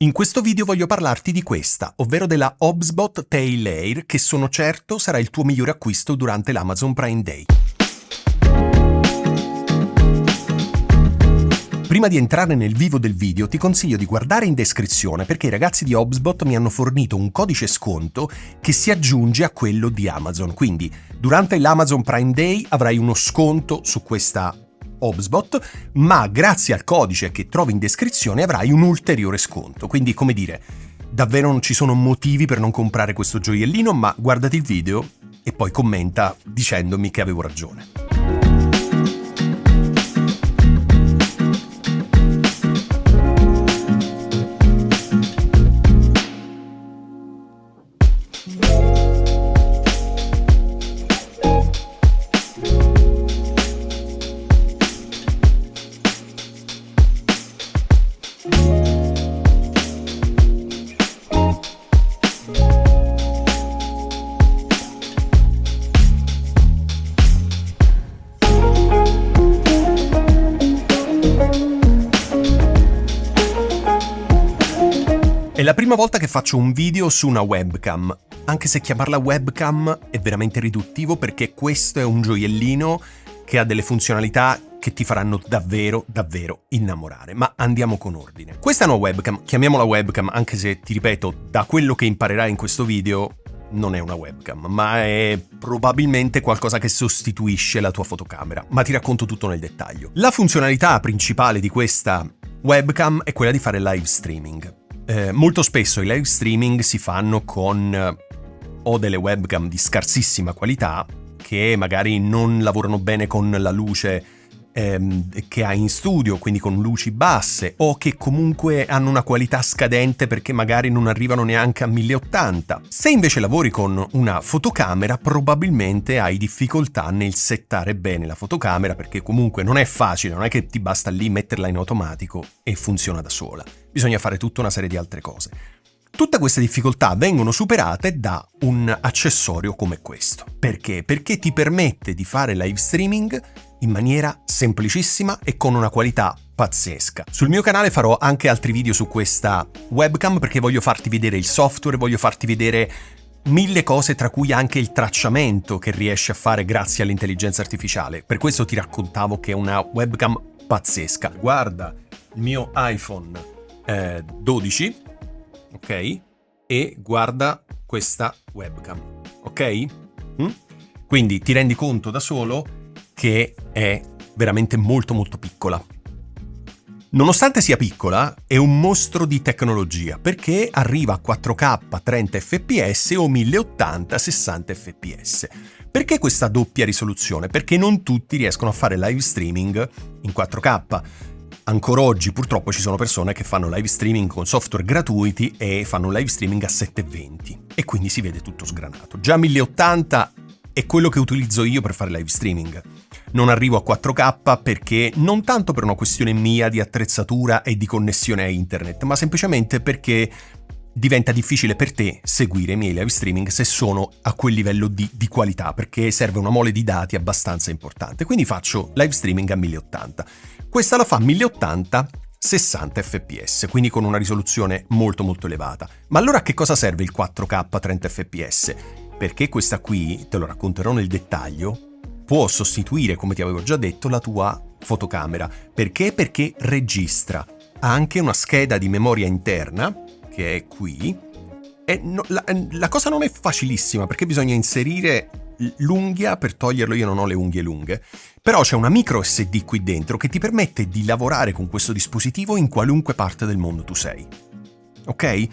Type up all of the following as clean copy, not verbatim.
In questo video voglio parlarti di questa, ovvero della Hobsbot Tail Air, che sono certo sarà il tuo migliore acquisto durante l'Amazon Prime Day. Prima di entrare nel vivo del video ti consiglio di guardare in descrizione perché i ragazzi di Hobsbot mi hanno fornito un codice sconto che si aggiunge a quello di Amazon, quindi durante l'Amazon Prime Day avrai uno sconto su questa Hobsbot, ma grazie al codice che trovi in descrizione avrai un ulteriore sconto. Quindi, come dire, davvero non ci sono motivi per non comprare questo gioiellino, ma guardati il video e poi commenta dicendomi che avevo ragione. È la prima volta che faccio un video su una webcam, anche se chiamarla webcam è veramente riduttivo perché questo è un gioiellino che ha delle funzionalità che ti faranno davvero innamorare. Ma andiamo con ordine. Questa è una webcam, chiamiamola webcam, anche se ti ripeto, da quello che imparerai in questo video non è una webcam, ma è probabilmente qualcosa che sostituisce la tua fotocamera, ma ti racconto tutto nel dettaglio. La funzionalità principale di questa webcam è quella di fare live streaming. Molto spesso i live streaming si fanno con o delle webcam di scarsissima qualità che magari non lavorano bene con la luce che hai in studio, quindi con luci basse, o che comunque hanno una qualità scadente perché magari non arrivano neanche a 1080. Se invece lavori con una fotocamera probabilmente hai difficoltà nel settare bene la fotocamera perché comunque non è facile, non è che ti basta lì metterla in automatico e funziona da sola. Bisogna fare tutta una serie di altre cose. Tutte queste difficoltà vengono superate da un accessorio come questo. Perché? Perché ti permette di fare live streaming in maniera semplicissima e con una qualità pazzesca. Sul mio canale farò anche altri video su questa webcam perché voglio farti vedere il software, voglio farti vedere mille cose, tra cui anche il tracciamento che riesce a fare grazie all'intelligenza artificiale. Per questo ti raccontavo che è una webcam pazzesca. Guarda il mio iPhone 12, ok? E guarda questa webcam, ok? Quindi ti rendi conto da solo che è veramente molto piccola. Nonostante sia piccola, è un mostro di tecnologia perché arriva a 4K 30 fps o 1080 60 fps. Perché questa doppia risoluzione? Perché non tutti riescono a fare live streaming in 4K. Ancora oggi purtroppo ci sono persone che fanno live streaming con software gratuiti e fanno live streaming a 720 e quindi si vede tutto sgranato. Già 1080 è quello che utilizzo io per fare live streaming. Non arrivo a 4K perché non tanto per una questione mia di attrezzatura e di connessione a internet, ma semplicemente perché diventa difficile per te seguire i miei live streaming se sono a quel livello di qualità, perché serve una mole di dati abbastanza importante. Quindi faccio live streaming a 1080. Questa la fa a 1080 60 fps, quindi con una risoluzione molto elevata. Ma allora a che cosa serve il 4K 30 fps? Perché questa qui, te lo racconterò nel dettaglio, può sostituire, come ti avevo già detto, la tua fotocamera. Perché? Perché registra. Ha anche una scheda di memoria interna, che è qui, e la cosa non è facilissima, perché bisogna inserire l'unghia per toglierlo. Io non ho le unghie lunghe, però c'è una micro SD qui dentro che ti permette di lavorare con questo dispositivo in qualunque parte del mondo tu sei. Ok?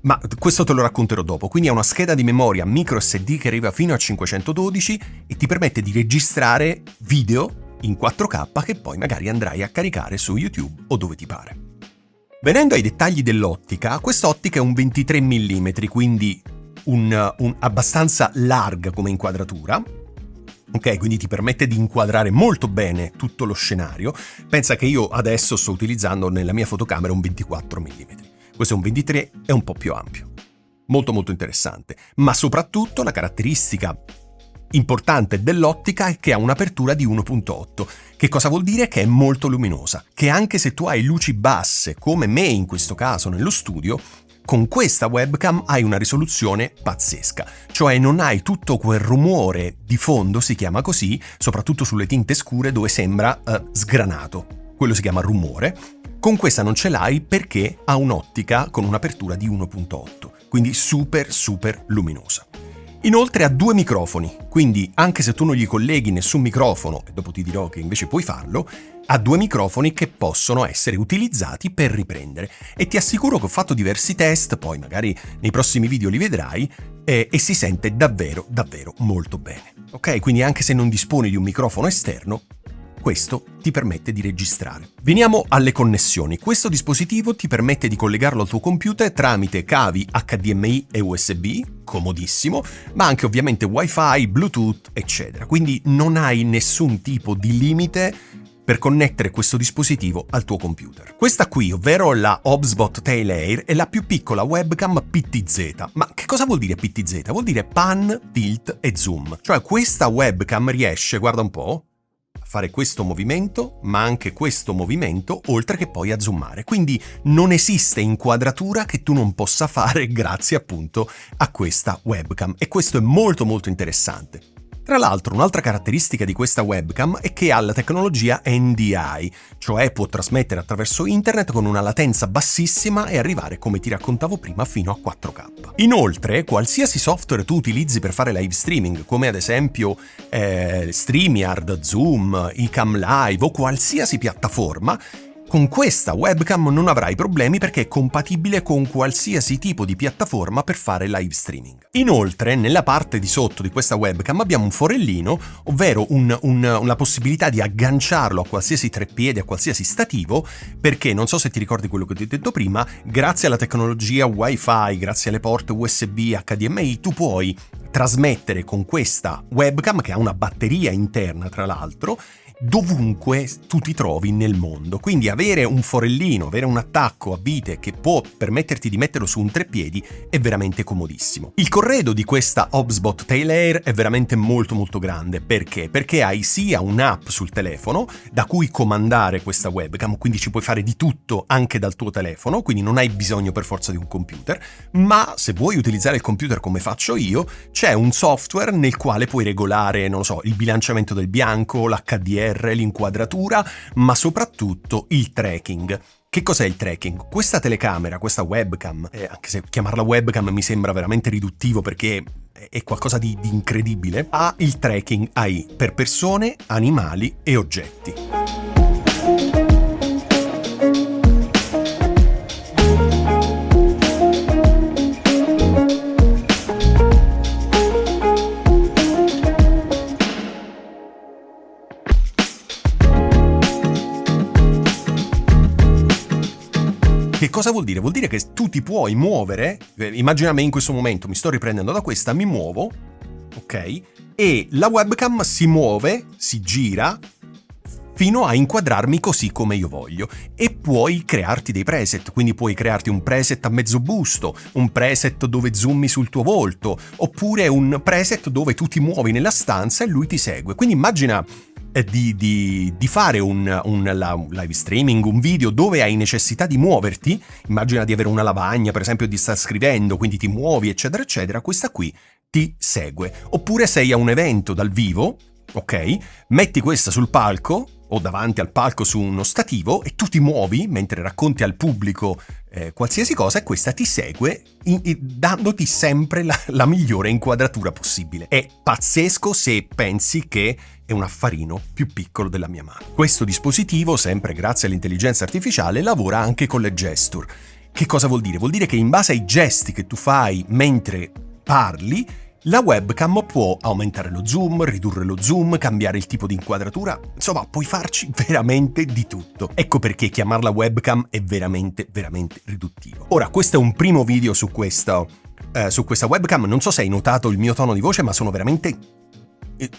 Ma questo te lo racconterò dopo. Quindi è una scheda di memoria micro SD che arriva fino a 512 e ti permette di registrare video in 4K che poi magari andrai a caricare su YouTube o dove ti pare. Venendo ai dettagli dell'ottica, quest'ottica è un 23 mm, quindi un abbastanza larga come inquadratura. Ok, quindi ti permette di inquadrare molto bene tutto lo scenario. Pensa che io adesso sto utilizzando nella mia fotocamera un 24 mm. Questo è un 23, è un po' più ampio. Molto interessante. Ma soprattutto la caratteristica importante dell'ottica è che ha un'apertura di 1.8. Che cosa vuol dire? Che è molto luminosa, che anche se tu hai luci basse, come me in questo caso nello studio, con questa webcam hai una risoluzione pazzesca, cioè non hai tutto quel rumore di fondo, si chiama così, soprattutto sulle tinte scure dove sembra sgranato, quello si chiama rumore. Con questa non ce l'hai perché ha un'ottica con un'apertura di 1.8, quindi super luminosa. Inoltre ha 2 microfoni, quindi anche se tu non gli colleghi nessun microfono, e dopo ti dirò che invece puoi farlo, ha 2 microfoni che possono essere utilizzati per riprendere. E ti assicuro che ho fatto diversi test, poi magari nei prossimi video li vedrai, e si sente davvero molto bene. Ok? Quindi anche se non disponi di un microfono esterno, questo ti permette di registrare. Veniamo alle connessioni. Questo dispositivo ti permette di collegarlo al tuo computer tramite cavi HDMI e USB, comodissimo, ma anche ovviamente Wi-Fi, Bluetooth, eccetera. Quindi non hai nessun tipo di limite per connettere questo dispositivo al tuo computer. Questa qui, ovvero la HubSpot Tail Air, è la più piccola webcam PTZ. Ma che cosa vuol dire PTZ? Vuol dire pan, tilt e zoom. Cioè questa webcam riesce, guarda un po', fare questo movimento, ma anche questo movimento, oltre che poi a zoomare. Quindi non esiste inquadratura che tu non possa fare grazie appunto a questa webcam, e questo è molto interessante. Tra l'altro, un'altra caratteristica di questa webcam è che ha la tecnologia NDI, cioè può trasmettere attraverso internet con una latenza bassissima e arrivare, come ti raccontavo prima, fino a 4K. Inoltre, qualsiasi software tu utilizzi per fare live streaming, come ad esempio StreamYard, Zoom, iCam Live o qualsiasi piattaforma, con questa webcam non avrai problemi perché è compatibile con qualsiasi tipo di piattaforma per fare live streaming. Inoltre, nella parte di sotto di questa webcam abbiamo un forellino, ovvero la possibilità di agganciarlo a qualsiasi treppiede, a qualsiasi stativo, perché non so se ti ricordi quello che ti ho detto prima, grazie alla tecnologia Wi-Fi, grazie alle porte USB, HDMI, tu puoi trasmettere con questa webcam, che ha una batteria interna tra l'altro, dovunque tu ti trovi nel mondo. Quindi avere un forellino, avere un attacco a vite che può permetterti di metterlo su un treppiedi è veramente comodissimo. Il corredo di questa HubSpot Tail Air è veramente molto grande. Perché? Perché hai sia un'app sul telefono da cui comandare questa webcam, quindi ci puoi fare di tutto anche dal tuo telefono, quindi non hai bisogno per forza di un computer, ma se vuoi utilizzare il computer come faccio io, c'è un software nel quale puoi regolare, non lo so, il bilanciamento del bianco, l'HDR, l'inquadratura, ma soprattutto il tracking. Che cos'è il tracking? Questa telecamera, questa webcam, anche se chiamarla webcam mi sembra veramente riduttivo perché è qualcosa di incredibile, ha il tracking AI per persone, animali e oggetti. Che cosa vuol dire? Vuol dire che tu ti puoi muovere, immagina me in questo momento, mi sto riprendendo da questa, mi muovo, ok? E la webcam si muove, si gira, fino a inquadrarmi così come io voglio. E puoi crearti dei preset, quindi puoi crearti un preset a mezzo busto, un preset dove zoomi sul tuo volto, oppure un preset dove tu ti muovi nella stanza e lui ti segue. Quindi immagina di fare un live streaming, un video dove hai necessità di muoverti, immagina di avere una lavagna per esempio, di star scrivendo, quindi ti muovi eccetera eccetera, questa qui ti segue. Oppure sei a un evento dal vivo, ok? Metti questa sul palco o davanti al palco su uno stativo e tu ti muovi mentre racconti al pubblico qualsiasi cosa e questa ti segue dandoti sempre la migliore inquadratura possibile. È pazzesco se pensi che è un affarino più piccolo della mia mano. Questo dispositivo, sempre grazie all'intelligenza artificiale, lavora anche con le gesture. Che cosa vuol dire? Vuol dire che in base ai gesti che tu fai mentre parli, la webcam può aumentare lo zoom, ridurre lo zoom, cambiare il tipo di inquadratura, insomma puoi farci veramente di tutto. Ecco perché chiamarla webcam è veramente riduttivo. Ora, questo è un primo video su questa webcam, non so se hai notato il mio tono di voce, ma sono veramente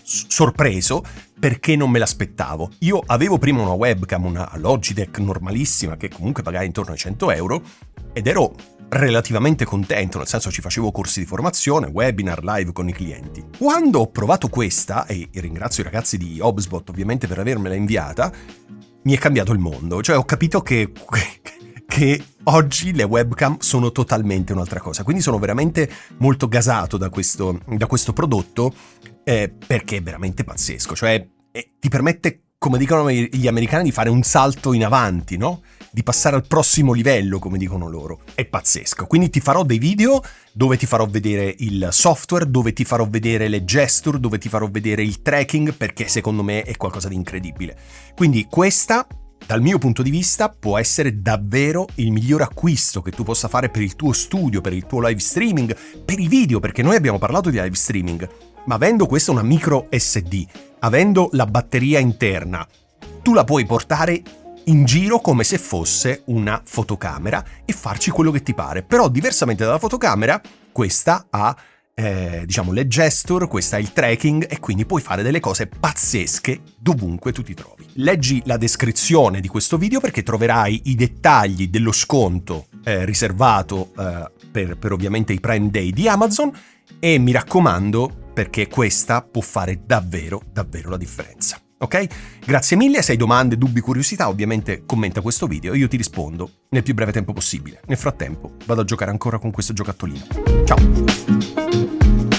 sorpreso perché non me l'aspettavo. Io avevo prima una webcam, una Logitech normalissima, che comunque pagai intorno ai 100 euro, ed ero relativamente contento, nel senso ci facevo corsi di formazione, webinar, live con i clienti. Quando ho provato questa, e ringrazio i ragazzi di HubSpot ovviamente per avermela inviata, mi è cambiato il mondo, cioè ho capito che oggi le webcam sono totalmente un'altra cosa, quindi sono veramente molto gasato da questo prodotto, perché è veramente pazzesco, cioè ti permette, come dicono gli americani, di fare un salto in avanti, no? Di passare al prossimo livello, come dicono loro. È pazzesco. Quindi ti farò dei video dove ti farò vedere il software, dove ti farò vedere le gesture, dove ti farò vedere il tracking, perché secondo me è qualcosa di incredibile. Quindi questa, dal mio punto di vista, può essere davvero il miglior acquisto che tu possa fare per il tuo studio, per il tuo live streaming, per i video, perché noi abbiamo parlato di live streaming, ma avendo questa una micro SD, avendo la batteria interna, tu la puoi portare in giro come se fosse una fotocamera e farci quello che ti pare. Però diversamente dalla fotocamera, questa ha le gesture, questa ha il tracking e quindi puoi fare delle cose pazzesche dovunque tu ti trovi. Leggi la descrizione di questo video perché troverai i dettagli dello sconto riservato per ovviamente i Prime Day di Amazon, e mi raccomando, perché questa può fare davvero la differenza. Ok? Grazie mille, se hai domande, dubbi, curiosità, ovviamente commenta questo video e io ti rispondo nel più breve tempo possibile. Nel frattempo vado a giocare ancora con questo giocattolino. Ciao!